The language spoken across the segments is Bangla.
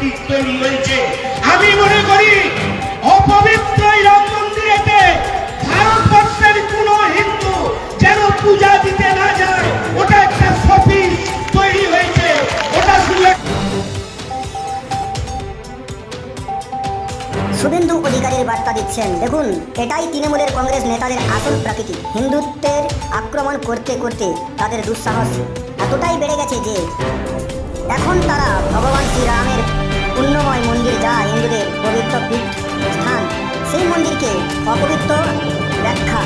মন্দির তৈরি হয়েছে। আমি মনে করি অপবিত্র এই রাম মন্দিরেতে ভারতবর্ষের কোনো হিন্দু যেন পূজা দিতে না যায়, ওটা একটা শপিস তৈরি হয়েছে। ওটা শুধু শুভেন্দু অধিকারীর বার্তা দিচ্ছেন, দেখুন এটাই তৃণমূলের কংগ্রেস নেতাদের আসল প্রকৃতি। হিন্দুত্বের আক্রমণ করতে করতে তাদের দুঃসাহস এতটাই বেড়ে গেছে যে এখন তারা ভগবান শ্রীরামের পুণ্যময় মন্দির, যা হিন্দুদের পবিত্র পীঠ স্থান, সেই মন্দিরকে অপবিত্র ব্যাখ্যা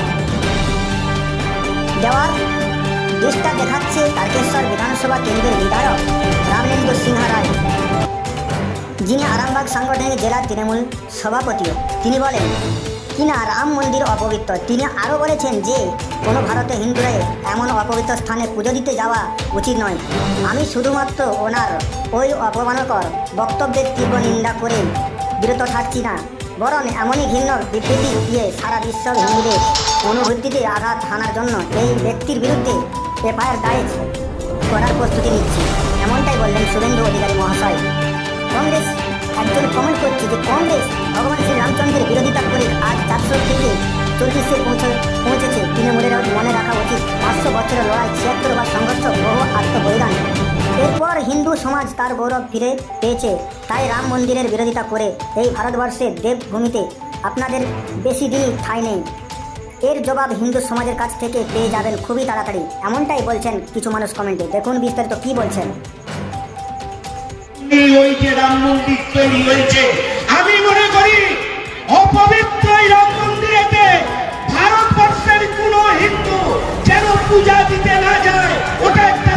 দেওয়ার চেষ্টা দেখাচ্ছে তারকেশ্বর বিধানসভা কেন্দ্রের বিধায়ক রামনেন্দু সিংহ রায়, যিনি আরামবাগ সাংগঠনিক জেলার তৃণমূল সভাপতিও। তিনি বলেন কিনা রাম মন্দির অপবিত্র। তিনি আরও বলেছেন যে কোনো ভারতীয় হিন্দুরা এমন অপবিত্র স্থানে পুজো দিতে যাওয়া উচিত নয়। আমি শুধুমাত্র ওনার ওই অপমানকর বক্তব্যের তীব্র নিন্দা করে বিরত থাকছি না, বরং এমনই ঘৃণ্য বিবৃতি দিয়ে সারা বিশ্বের হিন্দুদের অনুভূতিতে আঘাত হানার জন্য এই ব্যক্তির বিরুদ্ধে এফআইআর দায়ের করার প্রস্তুতি নিচ্ছি, এমনটাই বললেন শুভেন্দু অধিকারী মহাশয়। কংগ্রেস একজন কমেন্ট করছে যে কংগ্রেস ভগবান শ্রী রামচন্দ্রের বিরোধিতা করে আজ 400 থেকে 40-এ পৌঁছেছে। তৃণমূলের মনে রাখা উচিত 500 বছরের লড়াই, 76 বার সংঘর্ষ, বহু আত্মবলিদান। এরপর হিন্দু সমাজ তার গৌরব ফিরে পেয়েছে। তাই রাম মন্দিরের বিরোধিতা করে এই ভারতবর্ষের দেবভূমিতে আপনাদের বেশি দিন ঠাঁই নেই। এর জবাব হিন্দু সমাজের কাছ থেকে পেয়ে যাবেন খুবই তাড়াতাড়ি, এমনটাই বলছেন কিছু মানুষ কমেন্টে। দেখুন বিস্তারিত কি বলছেন। ওই যে রাম মন্দির তৈরি হয়েছে, আমি মনে করি অপবিত্র এই রাম মন্দিরেতে ভারতবর্ষের কোনো হিন্দু যেন পূজা দিতে না যায়, ওটা একটা